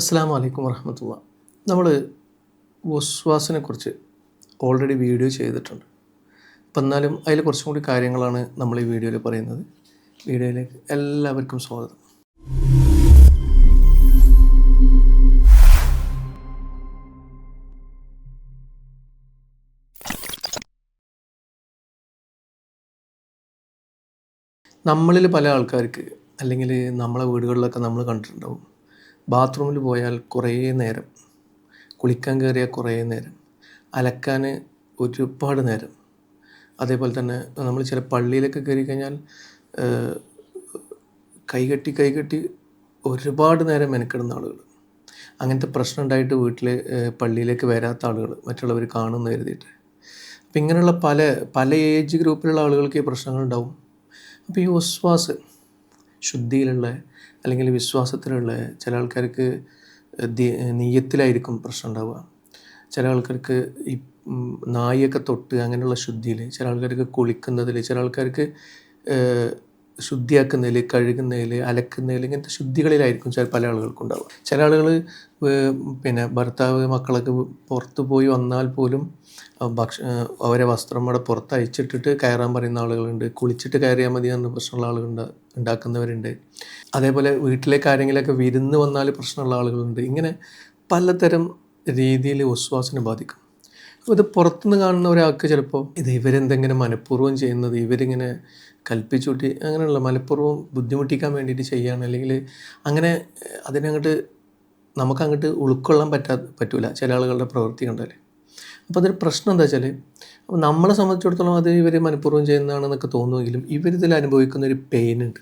അസ്സലാമു അലൈക്കും വറഹ്മത്തുള്ളാഹി. നമ്മൾ വസ്വാസിനെക്കുറിച്ച് ഓൾറെഡി വീഡിയോ ചെയ്തിട്ടുണ്ട്. അപ്പം എന്നാലും അതിൽ കുറച്ചും കൂടി കാര്യങ്ങളാണ് നമ്മൾ ഈ വീഡിയോയിൽ പറയുന്നത്. വീഡിയോയിലേക്ക് എല്ലാവർക്കും സ്വാഗതം. നമ്മളിൽ പല ആൾക്കാർക്ക് അല്ലെങ്കിൽ നമ്മളെ വീടുകളിലൊക്കെ നമ്മൾ കണ്ടിട്ടുണ്ടാവും, ബാത്റൂമിൽ പോയാൽ കുറേ നേരം, കുളിക്കാൻ കയറിയാൽ കുറേ നേരം, അലക്കാൻ ഒരുപാട് നേരം, അതേപോലെ തന്നെ നമ്മൾ ചില പള്ളിയിലൊക്കെ കയറി കഴിഞ്ഞാൽ കൈകെട്ടി ഒരുപാട് നേരം മെനക്കെടുന്ന ആളുകൾ, അങ്ങനത്തെ പ്രശ്നം ഉണ്ടായിട്ട് വീട്ടിൽ പള്ളിയിലേക്ക് വരാത്ത ആളുകൾ, മറ്റുള്ളവർ കാണുമെന്ന് കരുതിയിട്ട്. അപ്പം ഇങ്ങനെയുള്ള പല ഏജ് ഗ്രൂപ്പിലുള്ള ആളുകൾക്ക് ഈ പ്രശ്നങ്ങളുണ്ടാവും. അപ്പോൾ ഈ വസ്വാസ് ശുദ്ധിയിലുള്ള അല്ലെങ്കിൽ വിശ്വാസത്തിലുള്ള ചില ആൾക്കാർക്ക് നീയത്തിലായിരിക്കും പ്രശ്നം ഉണ്ടാവുക. ചില ആൾക്കാർക്ക് ഈ നായൊക്കെ തൊട്ട് അങ്ങനെയുള്ള ശുദ്ധിയിൽ, ചില ആൾക്കാർക്ക് കുളിക്കുന്നതിൽ, ചില ആൾക്കാർക്ക് ശുദ്ധിയാക്കുന്നതിൽ, കഴുകുന്നതിൽ, അലക്കുന്നതിൽ, ഇങ്ങനത്തെ ശുദ്ധികളിലായിരിക്കും പല ആളുകൾക്കും ഉണ്ടാവുക. ചില ആളുകൾ ഭർത്താവ് മക്കളൊക്കെ പുറത്ത് പോയി വന്നാൽ പോലും അവരെ വസ്ത്രം അവിടെ പുറത്ത് അയച്ചിട്ടിട്ട് കയറാൻ പറയുന്ന ആളുകളുണ്ട്. കുളിച്ചിട്ട് കയറിയാൽ മതി എന്ന പ്രശ്നമുള്ള ഉണ്ടാക്കുന്നവരുണ്ട്. അതേപോലെ വീട്ടിലേക്ക് ആരെങ്കിലുമൊക്കെ വിരുന്ന് വന്നാൽ പ്രശ്നമുള്ള ആളുകളുണ്ട്. ഇങ്ങനെ പലതരം രീതിയിൽ വസ്വാസിനെ ബാധിക്കും. അപ്പോൾ ഇത് പുറത്തുനിന്ന് കാണുന്ന ഒരാൾക്ക് ചിലപ്പോൾ ഇവരെന്തെങ്കിലും മനഃപൂർവ്വം ചെയ്യുന്നത്, ഇവരിങ്ങനെ കൽപ്പിച്ചുകൂട്ടി അങ്ങനെയുള്ള മനഃപൂർവ്വം ബുദ്ധിമുട്ടിക്കാൻ വേണ്ടിയിട്ട് ചെയ്യുകയാണ്, അല്ലെങ്കിൽ അങ്ങനെ നമുക്കങ്ങോട്ട് ഉൾക്കൊള്ളാൻ പറ്റില്ല ചില ആളുകളുടെ പ്രവൃത്തി കണ്ടാൽ. അപ്പോൾ അതൊരു പ്രശ്നം എന്താ വെച്ചാൽ, അപ്പോൾ നമ്മളെ സംബന്ധിച്ചിടത്തോളം അത് ഇവർ മനഃപൂർവ്വം ചെയ്യുന്നതാണെന്നൊക്കെ തോന്നുമെങ്കിലും ഇവരിതിൽ അനുഭവിക്കുന്നൊരു പെയിനുണ്ട്.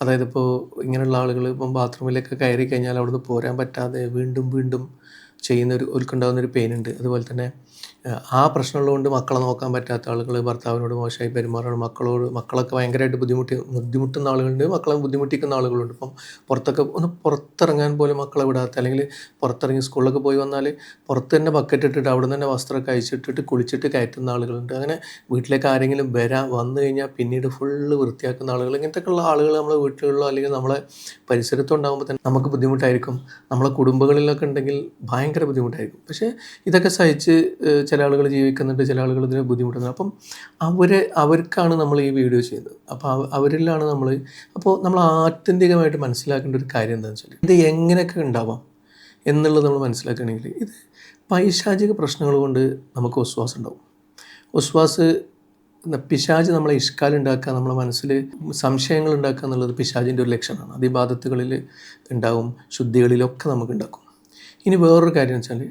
അതായത് ഇപ്പോൾ ഇങ്ങനെയുള്ള ആളുകൾ ഇപ്പം ബാത്റൂമിലൊക്കെ കയറി കഴിഞ്ഞാൽ അവിടുന്ന് പോരാൻ പറ്റാതെ വീണ്ടും ഓൽക്കുണ്ടാകുന്നൊരു പെയിനുണ്ട്. അതുപോലെ തന്നെ ആ പ്രശ്നമുള്ളതുകൊണ്ട് മക്കളെ നോക്കാൻ പറ്റാത്ത ആളുകൾ, ഭർത്താവിനോട് മോശമായി പെരുമാറുന്ന മക്കളൊക്കെ ഭയങ്കരമായിട്ട് ബുദ്ധിമുട്ടുന്ന ആളുകളുണ്ട്, മക്കളെ ബുദ്ധിമുട്ടിക്കുന്ന ആളുകളുണ്ട്. ഇപ്പം പുറത്തിറങ്ങാൻ പോലും മക്കളെ വിടാത്ത, അല്ലെങ്കിൽ പുറത്തിറങ്ങി സ്കൂളിലൊക്കെ പോയി വന്നാൽ പുറത്ത് തന്നെ ബക്കറ്റ് ഇട്ടിട്ട് അവിടെ നിന്ന് തന്നെ വസ്ത്രമൊക്കെ അയച്ചിട്ടിട്ട് കുളിച്ചിട്ട് കയറ്റുന്ന ആളുകളുണ്ട്. അങ്ങനെ വീട്ടിലേക്ക് ആരെങ്കിലും വന്നു കഴിഞ്ഞാൽ പിന്നീട് ഫുള്ള് വൃത്തിയാക്കുന്ന ആളുകൾ, ഇങ്ങനത്തെയൊക്കെയുള്ള ആളുകൾ നമ്മളെ വീട്ടിലുള്ള അല്ലെങ്കിൽ നമ്മളെ പരിസരത്തും ഉണ്ടാകുമ്പോൾ തന്നെ നമുക്ക് ബുദ്ധിമുട്ടായിരിക്കും. നമ്മളെ കുടുംബങ്ങളിലൊക്കെ ഉണ്ടെങ്കിൽ ഭയങ്കര ബുദ്ധിമുട്ടായിരിക്കും. പക്ഷേ ഇതൊക്കെ സഹിച്ച് ചില ആളുകൾ ജീവിക്കുന്നുണ്ട്, ചില ആളുകൾ ഇതിന് ബുദ്ധിമുട്ടുന്നുണ്ട്. അപ്പം അവർക്കാണ് നമ്മൾ ഈ വീഡിയോ ചെയ്യുന്നത്. അപ്പോൾ അവരിലാണ് അപ്പോൾ നമ്മൾ ആത്യന്തികമായിട്ട് മനസ്സിലാക്കേണ്ട ഒരു കാര്യം എന്താണെന്ന് വെച്ചാൽ, ഇത് എങ്ങനെയൊക്കെ ഉണ്ടാവാം എന്നുള്ളത് നമ്മൾ മനസ്സിലാക്കുകയാണെങ്കിൽ, ഇത് പൈശാചിക പ്രശ്നങ്ങൾ കൊണ്ട് നമുക്ക് വസ്വാസ് ഉണ്ടാവും. വസ്വാസ് പിശാച് നമ്മളെ ഇഷ്കാലുണ്ടാക്കുക, നമ്മളെ മനസ്സിൽ സംശയങ്ങൾ ഉണ്ടാക്കുക എന്നുള്ളത് പിശാചിൻ്റെ ഒരു ലക്ഷണമാണ്. അത് ഇബാദത്തുകളിൽ ഉണ്ടാവും, ശുദ്ധികളിലൊക്കെ നമുക്ക് ഉണ്ടാക്കും. ഇനി വേറൊരു കാര്യം വെച്ചാൽ,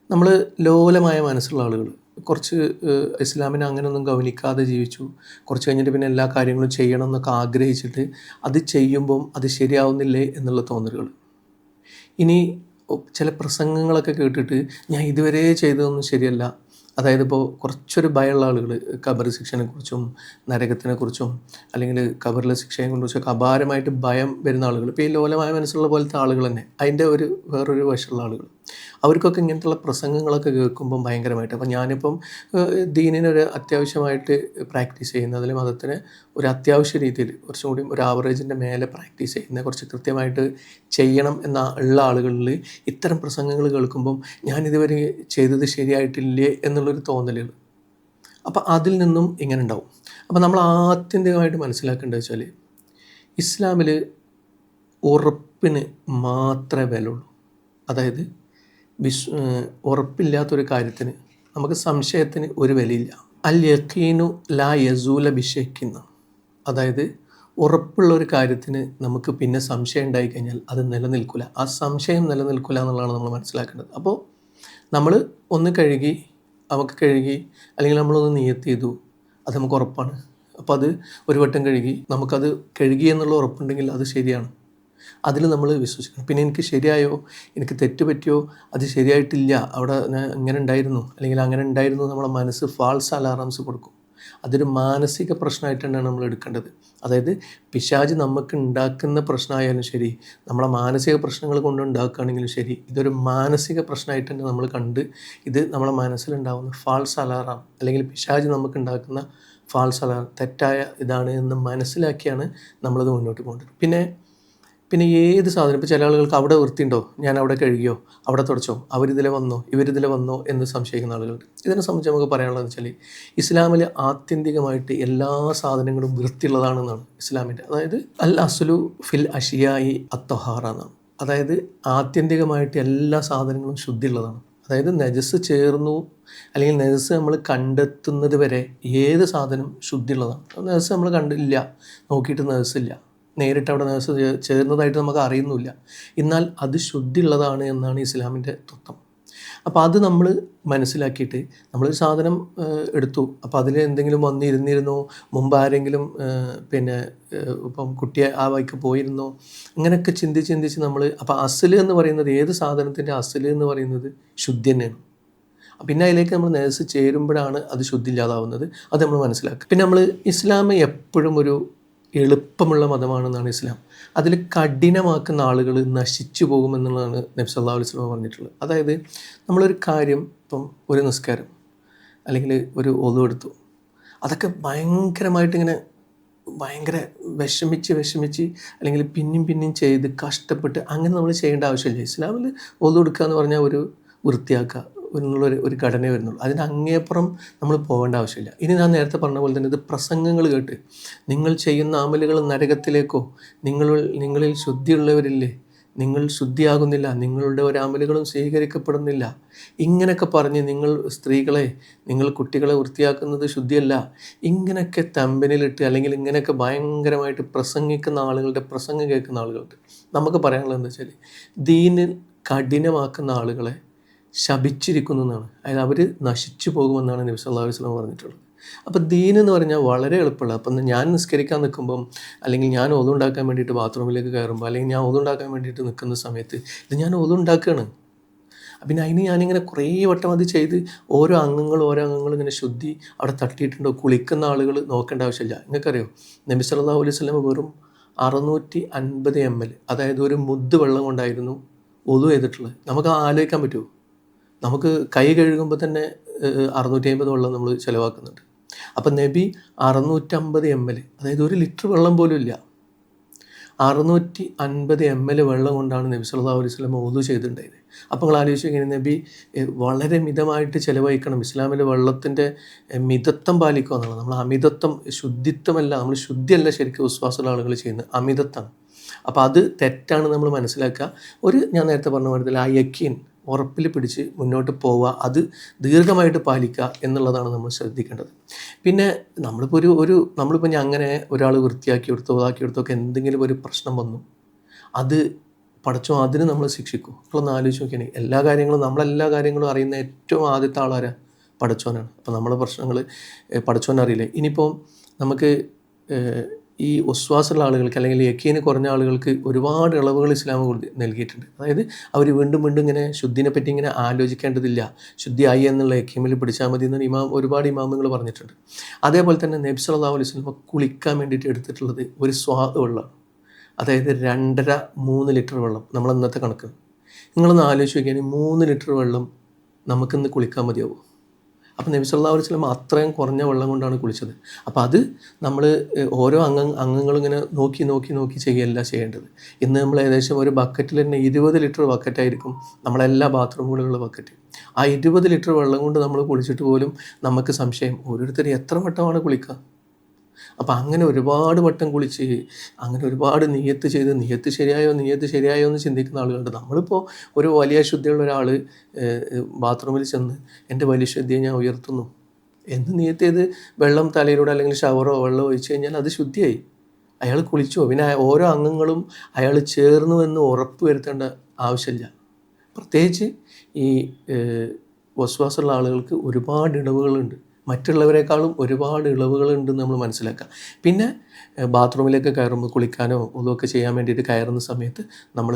നമ്മൾ ലോലമായ മനസ്സുള്ള ആളുകൾ, കുറച്ച് ഇസ്ലാമിനെ അങ്ങനെയൊന്നും ഗൗനിക്കാതെ ജീവിച്ചു, കുറച്ച് കഴിഞ്ഞിട്ട് പിന്നെ എല്ലാ കാര്യങ്ങളും ചെയ്യണം എന്നൊക്കെ ആഗ്രഹിച്ചിട്ട് അത് ചെയ്യുമ്പം അത് ശരിയാവുന്നില്ലേ എന്നുള്ള തോന്നലുകൾ. ഇനി ചില പ്രസംഗങ്ങളൊക്കെ കേട്ടിട്ട് ഞാൻ ഇതുവരെ ചെയ്തതൊന്നും ശരിയല്ല, അതായത് ഇപ്പോൾ കുറച്ചൊരു ഭയമുള്ള ആളുകൾ, ഖബർ ശിക്ഷനെക്കുറിച്ചും നരകത്തിനെക്കുറിച്ചും അല്ലെങ്കിൽ ഖബറിലെ ശിക്ഷയെക്കുറിച്ചൊക്കെ അപാരമായിട്ട് ഭയം വരുന്ന ആളുകൾ, ഇപ്പോൾ ഈ ലോലമായ മനസ്സുള്ള പോലത്തെ ആളുകൾ തന്നെ, അതിൻ്റെ വേറൊരു വശമുള്ള ആളുകൾ, അവർക്കൊക്കെ ഇങ്ങനത്തുള്ള പ്രസംഗങ്ങളൊക്കെ കേൾക്കുമ്പം ഭയങ്കരമായിട്ട്. അപ്പം ഞാനിപ്പം ദീനിനൊരു അത്യാവശ്യമായിട്ട് പ്രാക്ടീസ് ചെയ്യുന്ന, അതിൽ മതത്തിന് ഒരു അത്യാവശ്യ രീതിയിൽ കുറച്ചും കൂടി ഒരു ആവറേജിൻ്റെ മേലെ പ്രാക്ടീസ് ചെയ്യുന്ന, കുറച്ച് കൃത്യമായിട്ട് ചെയ്യണം ഉള്ള ആളുകളിൽ ഇത്തരം പ്രസംഗങ്ങൾ കേൾക്കുമ്പം ഞാനിതുവരെ ചെയ്തത് ശരിയായിട്ടില്ലേ എന്നുള്ളൊരു തോന്നലുകൾ, അപ്പം അതിൽ നിന്നും ഇങ്ങനെ ഉണ്ടാവും. അപ്പം നമ്മൾ ആത്യന്തികമായിട്ട് മനസ്സിലാക്കേണ്ടത് വെച്ചാൽ, ഇസ്ലാമിൽ ഉറപ്പിന് മാത്രമേ വിലയുള്ളൂ. അതായത് ഉറപ്പില്ലാത്തൊരു കാര്യത്തിന്, നമുക്ക് സംശയത്തിന് ഒരു വിലയില്ല. അൽ യഖീനു ലാ യസൂല ബിശക്കിന്ന, അതായത് ഉറപ്പുള്ള ഒരു കാര്യത്തിന് നമുക്ക് പിന്നെ സംശയം ഉണ്ടായിക്കഴിഞ്ഞാൽ അത് നിലനിൽക്കില്ല, ആ സംശയം നിലനിൽക്കില്ല എന്നുള്ളതാണ് നമ്മൾ മനസ്സിലാക്കേണ്ടത്. അപ്പോൾ നമ്മൾ നമുക്ക് കഴുകി അല്ലെങ്കിൽ നമ്മളൊന്ന് നിയത്ത് ചെയ്തു, അത് നമുക്ക് ഉറപ്പാണ്. അപ്പോൾ അത് ഒരു വട്ടം നമുക്കത് കഴുകി എന്നുള്ള ഉറപ്പുണ്ടെങ്കിൽ അത് ശരിയാണ്, അതിൽ നമ്മൾ വിശ്വസിക്കണം. പിന്നെ എനിക്ക് ശരിയായോ, എനിക്ക് തെറ്റ് പറ്റിയോ, അത് ശരിയായിട്ടില്ല, അവിടെ ഇങ്ങനെ ഉണ്ടായിരുന്നു അല്ലെങ്കിൽ അങ്ങനെ ഉണ്ടായിരുന്നു, നമ്മളെ മനസ്സ് ഫാൾസ് അലാറംസ് കൊടുക്കും. അതൊരു മാനസിക പ്രശ്നമായിട്ടാണ് നമ്മൾ എടുക്കേണ്ടത്. അതായത് പിശാച് നമുക്ക് ഉണ്ടാക്കുന്ന പ്രശ്നമായാലും ശരി, നമ്മളെ മാനസിക പ്രശ്നങ്ങൾ കൊണ്ടുണ്ടാക്കുകയാണെങ്കിലും ശരി, ഇതൊരു മാനസിക പ്രശ്നമായിട്ട് തന്നെ നമ്മൾ കണ്ട്, ഇത് നമ്മളെ മനസ്സിലുണ്ടാകുന്ന ഫാൾസ് അലാറാം അല്ലെങ്കിൽ പിശാച് നമുക്ക് ഉണ്ടാക്കുന്ന ഫാൾസ് അലാറം തെറ്റായ ഇതാണ് എന്ന് മനസ്സിലാക്കിയാണ് നമ്മളത് മുന്നോട്ട് പോകേണ്ടത്. പിന്നെ പിന്നെ ഏത് സാധനം ഇപ്പോൾ ചില ആളുകൾക്ക് അവിടെ വൃത്തിയുണ്ടോ, ഞാൻ അവിടെ കഴുകിയോ, അവിടെ തുടച്ചോ, അവരിതിലെ വന്നോ ഇവരിതിലെ വന്നോ എന്ന് സംശയിക്കുന്ന ആളുകളുണ്ട്. ഇതിനെ സംബന്ധിച്ച് നമുക്ക് പറയാനുള്ളതെന്ന് വെച്ചാൽ ഇസ്ലാമിൽ ആത്യന്തികമായിട്ട് എല്ലാ സാധനങ്ങളും വൃത്തിയുള്ളതാണെന്നാണ് ഇസ്ലാമിൻ്റെ. അതായത് അൽ അസ്ലു ഫിൽ അഷിയായി അത്തൊഹാറ എന്നാണ്. അതായത് ആത്യന്തികമായിട്ട് എല്ലാ സാധനങ്ങളും ശുദ്ധിയുള്ളതാണ്. അതായത് നജസ് ചേർന്നു അല്ലെങ്കിൽ നജസ് നമ്മൾ കണ്ടെത്തുന്നത് വരെ ഏത് സാധനം ശുദ്ധിയുള്ളതാണ്. നജസ് നമ്മൾ കണ്ടില്ല, നോക്കിയിട്ട് നജസില്ല, നേരിട്ട് അവിടെ നജസ് ചേർന്നതായിട്ട് നമുക്ക് അറിയുന്നില്ല, എന്നാൽ അത് ശുദ്ധിയുള്ളതാണ് എന്നാണ് ഇസ്ലാമിൻ്റെ തത്വം. അപ്പോൾ അത് നമ്മൾ മനസ്സിലാക്കിയിട്ട് നമ്മളൊരു സാധനം എടുത്തു, അപ്പോൾ അതിൽ എന്തെങ്കിലും വന്നിരുന്നിരുന്നോ, മുമ്പ് ആരെങ്കിലും ഇപ്പം കുട്ടിയെ ആ വഴിക്ക് പോയിരുന്നോ, അങ്ങനെയൊക്കെ ചിന്തിച്ച് നമ്മൾ അപ്പോൾ അസ്ല് എന്ന് പറയുന്നത് ഏത് സാധനത്തിൻ്റെ അസ്ല് എന്ന് പറയുന്നത് ശുദ്ധി തന്നെയാണ്. പിന്നെ അതിലേക്ക് നമ്മൾ നജസ് ചേരുമ്പോഴാണ് അത് ശുദ്ധിയില്ലാതാവുന്നത്. അത് നമ്മൾ മനസ്സിലാക്കുക. പിന്നെ നമ്മൾ ഇസ്ലാം എപ്പോഴും ഒരു എളുപ്പമുള്ള മതമാണെന്നാണ് ഇസ്ലാം. അതിൽ കഠിനമാക്കുന്ന ആളുകൾ നശിച്ചു പോകുമെന്നുള്ളതാണ് നബി സല്ലല്ലാഹു അലൈഹി വസല്ലം പറഞ്ഞിട്ടുള്ളത്. അതായത് നമ്മളൊരു കാര്യം, ഇപ്പം ഒരു നിസ്കാരം അല്ലെങ്കിൽ ഒരു ഒളു എടുത്തു, അതൊക്കെ ഭയങ്കരമായിട്ടിങ്ങനെ ഭയങ്കര വിഷമിച്ച് അല്ലെങ്കിൽ പിന്നെയും ചെയ്ത് കഷ്ടപ്പെട്ട് അങ്ങനെ നമ്മൾ ചെയ്യേണ്ട ആവശ്യമില്ല. ഇസ്ലാമിൽ ഒളു എടുക്കുക എന്ന് പറഞ്ഞാൽ ഒരു വൃത്തിയാക്കുക എന്നുള്ളൊരു ഘടനയെ വരുന്നുള്ളൂ. അതിന് അങ്ങേപ്പുറം നമ്മൾ പോകേണ്ട ആവശ്യമില്ല. ഇനി ഞാൻ നേരത്തെ പറഞ്ഞ പോലെ തന്നെ ഇത് പ്രസംഗങ്ങൾ കേട്ട് നിങ്ങൾ ചെയ്യുന്ന അമലുകൾ നരകത്തിലേക്കോ, നിങ്ങളിൽ ശുദ്ധിയുള്ളവരില്ലേ, നിങ്ങൾ ശുദ്ധിയാകുന്നില്ല, നിങ്ങളുടെ ഒരു അമലുകളും സ്വീകരിക്കപ്പെടുന്നില്ല, ഇങ്ങനെയൊക്കെ പറഞ്ഞ് നിങ്ങൾ കുട്ടികളെ വൃത്തിയാക്കുന്നത് ശുദ്ധിയല്ല, ഇങ്ങനെയൊക്കെ തമ്പനിലിട്ട് അല്ലെങ്കിൽ ഇങ്ങനെയൊക്കെ ഭയങ്കരമായിട്ട് പ്രസംഗിക്കുന്ന ആളുകളുടെ പ്രസംഗം കേൾക്കുന്ന ആളുകളുണ്ട്. നമുക്ക് പറയാനുള്ളത് എന്താ വെച്ചാൽ ദീനിൽ കഠിനമാക്കുന്ന ആളുകളെ ശപിച്ചിരിക്കുന്നു എന്നാണ്. അതായത് അവർ നശിച്ചു പോകുമെന്നാണ് നബി സല്ലല്ലാഹു അലൈഹി വസല്ലം പറഞ്ഞിട്ടുള്ളത്. അപ്പോൾ ദീൻ എന്ന് പറഞ്ഞാൽ വളരെ എളുപ്പമുള്ള. അപ്പം ഞാൻ നിസ്കരിക്കാൻ നിൽക്കുമ്പം അല്ലെങ്കിൽ ഞാൻ ഒതുണ്ടാക്കാൻ വേണ്ടിയിട്ട് ബാത്റൂമിലേക്ക് കയറുമ്പോൾ അല്ലെങ്കിൽ ഞാൻ ഒതുണ്ടാക്കാൻ വേണ്ടിയിട്ട് നിൽക്കുന്ന സമയത്ത് ഇത് ഞാൻ ഒതുണ്ടാക്കുകയാണ്. പിന്നെ അതിന് ഞാനിങ്ങനെ കുറേ വട്ടം അത് ചെയ്ത് ഓരോ അംഗങ്ങളും ഇങ്ങനെ ശുദ്ധി അവിടെ തട്ടിയിട്ടുണ്ടോ, കുളിക്കുന്ന ആളുകൾ നോക്കേണ്ട ആവശ്യമില്ല. നിങ്ങൾക്കറിയോ നബി സല്ലല്ലാഹു അലൈഹി വസല്ലം വെറും 650 ml, അതായത് ഒരു മുദ്ദ് വെള്ളം കൊണ്ടായിരുന്നു ഒതു ചെയ്തിട്ടുള്ളത്. നമുക്ക് ആലോചിക്കാൻ പറ്റുമോ? നമുക്ക് കൈ കഴുകുമ്പോൾ തന്നെ 650 വെള്ളം നമ്മൾ ചിലവാക്കുന്നുണ്ട്. അപ്പം നബി 650 ml, അതായത് 1 ലിറ്റർ വെള്ളം പോലും ഇല്ല, 650 ml വെള്ളം കൊണ്ടാണ് നബി സല്ലല്ലാഹു അലൈഹി വസല്ലം wudu ചെയ്തിട്ടുണ്ടായത്. അപ്പോൾ നിങ്ങൾ ആലോചിച്ച് ഇങ്ങനെ നബി വളരെ മിതമായിട്ട് ചിലവഴിക്കണം. ഇസ്ലാമിലെ വെള്ളത്തിൻ്റെ മിതത്വം പാലിക്കുക എന്നുള്ളത്. നമ്മൾ അമിതത്വം, ശുദ്ധിത്വമല്ല, നമ്മൾ ശുദ്ധിയല്ല ശരിക്കും വിശ്വാസമുള്ള ആളുകൾ ചെയ്യുന്നത്, അമിതത്വമാണ്. അപ്പോൾ അത് തെറ്റാണ് നമ്മൾ മനസ്സിലാക്കുക. ഞാൻ നേരത്തെ പറഞ്ഞ പോലെ ആ യക്കീൻ ഉറപ്പിൽ പിടിച്ച് മുന്നോട്ട് പോവുക, അത് ദീർഘമായിട്ട് പാലിക്കുക എന്നുള്ളതാണ് നമ്മൾ ശ്രദ്ധിക്കേണ്ടത്. പിന്നെ നമ്മളിപ്പോൾ അങ്ങനെ ഒരാൾ വൃത്തിയാക്കി എടുത്തോ ഒക്കെ എന്തെങ്കിലും ഒരു പ്രശ്നം വന്നു, അത് പടച്ചോ അതിന് നമ്മൾ ശിക്ഷിക്കും. നമ്മളൊന്ന് ആലോചിച്ച് നോക്കിയാൽ നമ്മളെല്ലാ കാര്യങ്ങളും അറിയുന്ന ഏറ്റവും ആദ്യത്തെ ആളാരാ? പടച്ചോനാണ്. അപ്പോൾ നമ്മളെ പ്രശ്നങ്ങൾ പടച്ചോനറിയില്ലേ? ഇനിയിപ്പോൾ നമുക്ക് ഈ ഒസ്വാസുള്ള ആളുകൾക്ക് അല്ലെങ്കിൽ യക്കീന് കുറഞ്ഞ ആളുകൾക്ക് ഒരുപാട് ഇളവുകൾ ഇസ്ലാം നൽകിയിട്ടുണ്ട്. അതായത് അവർ വീണ്ടും ഇങ്ങനെ ശുദ്ധിനെ പറ്റി ഇങ്ങനെ ആലോചിക്കേണ്ടതില്ല, ശുദ്ധിയായി എന്നുള്ള യക്കീമിൽ പിടിച്ചാൽ മതി എന്ന് ഒരുപാട് ഇമാമുകൾ പറഞ്ഞിട്ടുണ്ട്. അതേപോലെ തന്നെ നബി സല്ലല്ലാഹു അലൈഹി വസല്ലം കുളിക്കാൻ വേണ്ടിയിട്ട് എടുത്തിട്ടുള്ളത് ഒരു സ്വാദ് വെള്ളമാണ്. അതായത് 2.5-3 ലിറ്റർ വെള്ളം. നമ്മൾ ഇന്നത്തെ കണക്ക് നിങ്ങളൊന്ന് ആലോചിച്ച് നോക്കിയാൽ 3 ലിറ്റർ വെള്ളം നമുക്കിന്ന് കുളിക്കാൻ മതിയാവും. അപ്പോൾ നബി സല്ലല്ലാഹു അലൈഹി വസല്ലം അത്രയും കുറഞ്ഞ വെള്ളം കൊണ്ടാണ് കുളിച്ചത്. അപ്പോൾ അത് നമ്മൾ ഓരോ അംഗങ്ങളും ഇങ്ങനെ നോക്കി ചെയ്യുകയല്ല ചെയ്യേണ്ടത്. ഇന്ന് നമ്മൾ ഏകദേശം ഒരു ബക്കറ്റിൽ തന്നെ 20 ലിറ്റർ ബക്കറ്റായിരിക്കും നമ്മളെല്ലാ ബാത്റൂമുകളിലുള്ള ബക്കറ്റ്. ആ 20 ലിറ്റർ വെള്ളം കൊണ്ട് നമ്മൾ കുളിച്ചിട്ട് പോലും നമുക്ക് സംശയം, ഓരോരുത്തർ എത്ര വട്ടമാണ് കുളിക്കുക? അപ്പോൾ അങ്ങനെ ഒരുപാട് വട്ടം കുളിച്ച് അങ്ങനെ ഒരുപാട് നിയ്യത്ത് ചെയ്ത് നിയ്യത്ത് ശരിയായോ എന്ന് ചിന്തിക്കുന്ന ആളുകളുണ്ട്. നമ്മളിപ്പോൾ ഒരു വലിയ ശുദ്ധിയുള്ള ഒരാൾ ബാത്റൂമിൽ ചെന്ന് എൻ്റെ വലിയ ശുദ്ധിയെ ഞാൻ ഉയർത്തുന്നു എന്ന് നിയ്യത്ത് ചെയ്ത് വെള്ളം തലയിലൂടെ അല്ലെങ്കിൽ ഷവറോ വെള്ളം ഒഴിച്ച് കഴിഞ്ഞാൽ അത് ശുദ്ധിയായി, അയാൾ കുളിച്ചോ. പിന്നെ ഓരോ അംഗങ്ങളും അയാൾ ചേർന്നു എന്ന് ഉറപ്പ് വരുത്തേണ്ട ആവശ്യമില്ല. പ്രത്യേകിച്ച് ഈ വസ്വാസുള്ള ആളുകൾക്ക് ഒരുപാട് ഇളവുകളുണ്ട്, മറ്റുള്ളവരെക്കാളും ഒരുപാട് ഇളവുകളുണ്ടെന്ന് നമ്മൾ മനസ്സിലാക്കുക. പിന്നെ ബാത്റൂമിലേക്ക് കയറുമ്പോൾ കുളിക്കാനോ ഒന്നുമൊക്കെ ചെയ്യാൻ വേണ്ടിയിട്ട് കയറുന്ന സമയത്ത് നമ്മൾ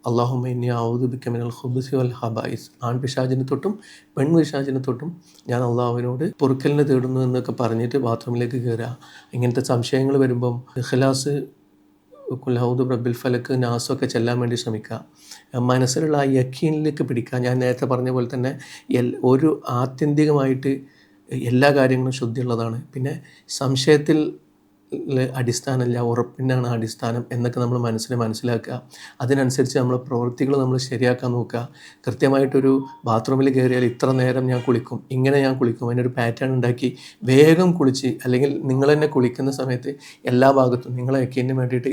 അല്ലാഹുമ്മ ഇന്നി അഊദു ബിക മിനൽ ഖുബുസി വൽ ഖബായിസ്, ആൺപിശാചിനെ തൊട്ടും പെൺപിശാചിനെ തൊട്ടും ഞാൻ അള്ളാഹുവിനോട് പൊറുക്കലിനെ തേടുന്നു എന്നൊക്കെ പറഞ്ഞിട്ട് ബാത്റൂമിലേക്ക് കയറുക. ഇങ്ങനത്തെ സംശയങ്ങൾ വരുമ്പം ഇഖ്ലാസ്, ഖുൽ അഊദു ബിറബ്ബിൽ ഫലക്ക്, നാസൊക്കെ ചെല്ലാൻ വേണ്ടി ശ്രമിക്കുക. മനസ്സിലുള്ള ആ യക്കീനിലേക്ക് പിടിക്കുക. ഞാൻ നേരത്തെ പറഞ്ഞ പോലെ തന്നെ ഒരു ആത്യന്തികമായിട്ട് എല്ലാ കാര്യങ്ങളും ശുദ്ധിയുള്ളതാണ്. പിന്നെ സംശയത്തിൽ അടിസ്ഥാനമല്ല, ഉറപ്പിനാണ് അടിസ്ഥാനം എന്നൊക്കെ നമ്മൾ മനസ്സിലാക്കുക. അതിനനുസരിച്ച് നമ്മൾ പ്രവൃത്തികൾ നമ്മൾ ശരിയാക്കാൻ നോക്കുക. കൃത്യമായിട്ടൊരു ബാത്റൂമിൽ കയറിയാൽ ഇത്ര നേരം ഞാൻ കുളിക്കും, ഇങ്ങനെ ഞാൻ കുളിക്കും, അതിനൊരു പാറ്റേൺ ഉണ്ടാക്കി വേഗം കുളിച്ച്, അല്ലെങ്കിൽ നിങ്ങൾ തന്നെ കുളിക്കുന്ന സമയത്ത് എല്ലാ ഭാഗത്തും നിങ്ങളെ യക്കീന് വേണ്ടിയിട്ട്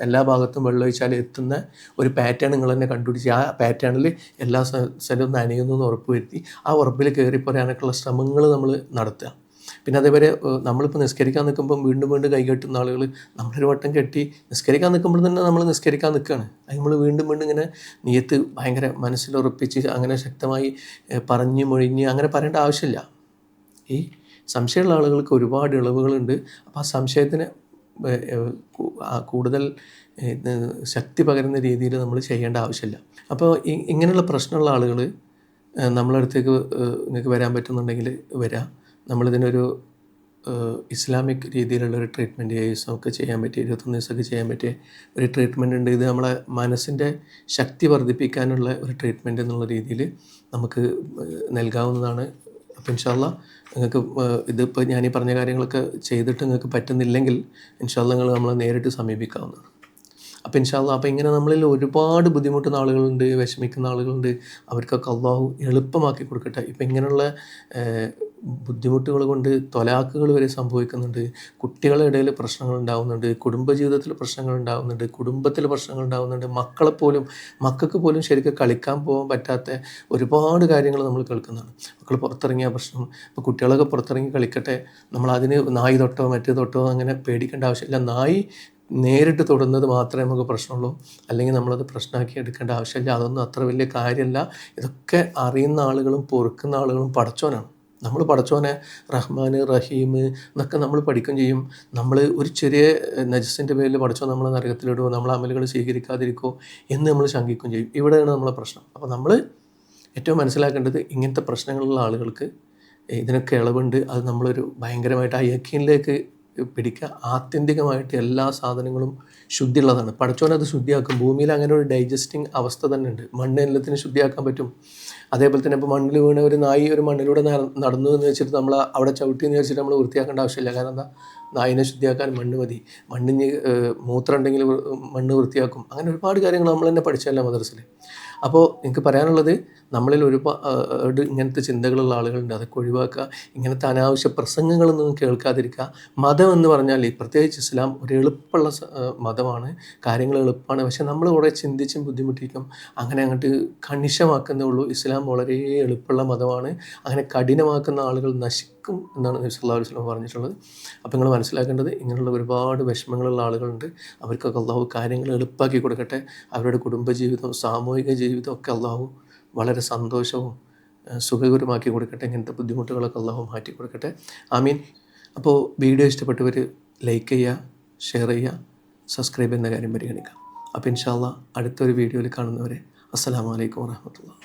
എല്ലാ ഭാഗത്തും വെള്ളമൊഴിച്ചാൽ എത്തുന്ന ഒരു പാറ്റേൺ നിങ്ങൾ തന്നെ കണ്ടുപിടിച്ച് ആ പാറ്റേണിൽ എല്ലാ സ്ഥലവും നനയുന്നു എന്ന് ഉറപ്പ് വരുത്തി ആ ഉറപ്പിൽ കയറിപ്പോരാനൊക്കെയുള്ള ശ്രമങ്ങൾ നമ്മൾ നടത്തുക. പിന്നെ അതേപോലെ നമ്മളിപ്പോൾ നിസ്കരിക്കാൻ നിൽക്കുമ്പം വീണ്ടും കൈ കെട്ടുന്ന ആളുകൾ, നമ്മളൊരു വട്ടം കെട്ടി നിസ്കരിക്കാൻ നിൽക്കുമ്പോൾ തന്നെ നമ്മൾ നിസ്കരിക്കാൻ നിൽക്കുകയാണ്. അത് നമ്മൾ വീണ്ടും ഇങ്ങനെ നിയത്ത് ഭയങ്കര മനസ്സിലുറപ്പിച്ച് അങ്ങനെ ശക്തമായി പറഞ്ഞ് മൊഴിഞ്ഞ് അങ്ങനെ പറയേണ്ട ആവശ്യമില്ല. ഈ സംശയമുള്ള ആളുകൾക്ക് ഒരുപാട് ഇളവുകളുണ്ട്. അപ്പോൾ ആ സംശയത്തിന് കൂടുതൽ ശക്തി പകരുന്ന രീതിയിൽ നമ്മൾ ചെയ്യേണ്ട ആവശ്യമില്ല. അപ്പോൾ ഇങ്ങനെയുള്ള പ്രശ്നമുള്ള ആളുകൾ നമ്മളെ അടുത്തേക്ക് നിങ്ങൾക്ക് വരാൻ പറ്റുന്നുണ്ടെങ്കിൽ വരാം. നമ്മളിതിനൊരു ഇസ്ലാമിക് രീതിയിലുള്ളൊരു ട്രീറ്റ്മെൻറ്റ് ഒക്കെ ചെയ്യാൻ പറ്റിയ 21 ദിവസമൊക്കെ ചെയ്യാൻ പറ്റിയ ഒരു ട്രീറ്റ്മെൻറ്റ് ഉണ്ട്. ഇത് നമ്മളെ മനസ്സിൻ്റെ ശക്തി വർദ്ധിപ്പിക്കാനുള്ള ഒരു ട്രീറ്റ്മെൻറ്റ് എന്നുള്ള രീതിയിൽ നമുക്ക് നൽകാവുന്നതാണ്. അപ്പോൾ ഇൻഷാ അല്ലാഹ് നിങ്ങൾക്ക് ഇതിപ്പോൾ ഞാനീ പറഞ്ഞ കാര്യങ്ങളൊക്കെ ചെയ്തിട്ട് നിങ്ങൾക്ക് പറ്റുന്നില്ലെങ്കിൽ ഇൻഷാ അല്ലാഹ് നിങ്ങൾ നമ്മളെ നേരിട്ട് സമീപിക്കാവുന്നതാണ്. അപ്പോൾ ഇൻഷാ അല്ലാഹ് അപ്പോൾ ഇങ്ങനെ നമ്മളിൽ ഒരുപാട് ബുദ്ധിമുട്ടുന്ന ആളുകളുണ്ട്, വിഷമിക്കുന്ന ആളുകളുണ്ട്. അവർക്കൊക്കെ അള്ളാഹു എളുപ്പമാക്കി കൊടുക്കട്ടെ. ഇപ്പോൾ ഇങ്ങനെയുള്ള ബുദ്ധിമുട്ടുകൾ കൊണ്ട് ത്വലാഖുകൾ വരെ സംഭവിക്കുന്നുണ്ട്. കുട്ടികളുടെ ഇടയിൽ പ്രശ്നങ്ങൾ ഉണ്ടാകുന്നുണ്ട്, കുടുംബജീവിതത്തിൽ പ്രശ്നങ്ങൾ ഉണ്ടാകുന്നുണ്ട്, കുടുംബത്തിൽ പ്രശ്നങ്ങൾ ഉണ്ടാകുന്നുണ്ട്. മക്കൾക്ക് പോലും ശരിക്കും കളിക്കാൻ പോകാൻ പറ്റാത്ത ഒരുപാട് കാര്യങ്ങൾ നമ്മൾ കേൾക്കുന്നതാണ്. മക്കൾ പുറത്തിറങ്ങിയ പ്രശ്നം. ഇപ്പോൾ കുട്ടികളൊക്കെ പുറത്തിറങ്ങി കളിക്കട്ടെ, നമ്മളതിന് നായി തൊട്ടോ മറ്റേ തൊട്ടോ അങ്ങനെ പേടിക്കേണ്ട ആവശ്യമില്ല. നായി നേരിട്ട് തൊടുന്നത് മാത്രമേ നമുക്ക് പ്രശ്നമുള്ളൂ, അല്ലെങ്കിൽ നമ്മളത് പ്രശ്നമാക്കി എടുക്കേണ്ട ആവശ്യമില്ല. അതൊന്നും അത്ര വലിയ കാര്യമല്ല. ഇതൊക്കെ അറിയുന്ന ആളുകളും പൊറുക്കുന്ന ആളുകളും പടച്ചോനാണ്. നമ്മൾ പടച്ചോനെ റഹ്മാൻ റഹീം എന്നൊക്കെ നമ്മൾ പഠിക്കുകയും ചെയ്യും. നമ്മൾ ഒരു ചെറിയ നജസിൻ്റെ പേരിൽ പടച്ചോൻ നമ്മളെ നരകത്തിലിടുമോ, നമ്മളെ അമലുകൾ സ്വീകരിക്കാതിരിക്കുമോ എന്ന് നമ്മൾ ശങ്കിക്കുകയും ചെയ്യും. ഇവിടെയാണ് നമ്മളെ പ്രശ്നം. അപ്പോൾ നമ്മൾ ഏറ്റവും മനസ്സിലാക്കേണ്ടത് ഇങ്ങനത്തെ പ്രശ്നങ്ങളുള്ള ആളുകൾക്ക് ഇതിനൊക്കെ ഇളവുണ്ട്. അത് നമ്മളൊരു ഭയങ്കരമായിട്ട് ആ യക്കീനിലേക്ക് പിടിക്കുക. ആത്യന്തികമായിട്ട് എല്ലാ സാധനങ്ങളും ശുദ്ധിയുള്ളതാണ്. പടച്ചോനത് ശുദ്ധിയാക്കും. ഭൂമിയിൽ അങ്ങനെ ഒരു ഡൈജസ്റ്റിംഗ് അവസ്ഥ തന്നെ ഉണ്ട്. മണ്ണ് എല്ലാത്തിനും ശുദ്ധിയാക്കാൻ പറ്റും. അതേപോലെ തന്നെ ഇപ്പോൾ മണ്ണിൽ വീണ ഒരു നായി ഒരു മണ്ണിലൂടെ നടന്നു എന്ന് വെച്ചിട്ട് നമ്മൾ അവിടെ ചവിട്ടി എന്ന് വെച്ചിട്ട് നമ്മൾ വൃത്തിയാക്കേണ്ട ആവശ്യമില്ല. കാരണം എന്താ, നായിനെ ശുദ്ധിയാക്കാൻ മണ്ണ് മതി. മണ്ണിന് മൂത്രം ഉണ്ടെങ്കിൽ മണ്ണ് വൃത്തിയാക്കും. അങ്ങനെ ഒരുപാട് കാര്യങ്ങൾ നമ്മൾ തന്നെ പഠിച്ചല്ല മദ്രസയിൽ. അപ്പോൾ എനിക്ക് പറയാനുള്ളത്, നമ്മളിൽ ഒരുപാട് ഇങ്ങനത്തെ ചിന്തകളുള്ള ആളുകളുണ്ട്. അതൊക്കെ ഒഴിവാക്കുക. ഇങ്ങനത്തെ അനാവശ്യ പ്രസംഗങ്ങളൊന്നും കേൾക്കാതിരിക്കുക. മതം എന്ന് പറഞ്ഞാൽ പ്രത്യേകിച്ച് ഇസ്ലാം ഒരു എളുപ്പമുള്ള മതമാണ്. കാര്യങ്ങൾ എളുപ്പമാണ്. പക്ഷെ നമ്മൾ കുറേ ചിന്തിച്ചും ബുദ്ധിമുട്ടിക്കും. അങ്ങനെ അങ്ങോട്ട് കണിശമാക്കുന്നേ ഉള്ളൂ. ഇസ്ലാം വളരെ എളുപ്പമുള്ള മതമാണ്. അങ്ങനെ കഠിനമാക്കുന്ന ആളുകൾ നശിക്കും എന്നാണ് നബി സല്ലല്ലാഹു അലൈഹി വസല്ലം പറഞ്ഞിട്ടുള്ളത്. അപ്പോൾ നിങ്ങൾ മനസ്സിലാക്കേണ്ടത്, ഇങ്ങനെയുള്ള ഒരുപാട് വിഷമങ്ങളുള്ള ആളുകളുണ്ട്. അവർക്കൊക്കെ അള്ളാഹു കാര്യങ്ങൾ എളുപ്പമാക്കി കൊടുക്കട്ടെ. അവരുടെ കുടുംബജീവിതവും സാമൂഹിക ജീവിതവും ഒക്കെ അള്ളാഹു വളരെ സന്തോഷവും സുഖകരമാക്കി കൊടുക്കട്ടെ. ഇങ്ങനത്തെ ബുദ്ധിമുട്ടുകളൊക്കെ അള്ളാഹു മാറ്റി കൊടുക്കട്ടെ. ആമീൻ. അപ്പോൾ വീഡിയോ ഇഷ്ടപ്പെട്ടവർ ലൈക്ക് ചെയ്യുക, ഷെയർ ചെയ്യുക, സബ്സ്ക്രൈബ് എന്ന കാര്യം പരിഗണിക്കുക. അപ്പോൾ ഇൻഷാ അല്ലാഹ് അടുത്തൊരു വീഡിയോയിൽ കാണുന്നവരെ അസ്സലാമു അലൈക്കും വറഹ്മത്തുള്ളാഹി.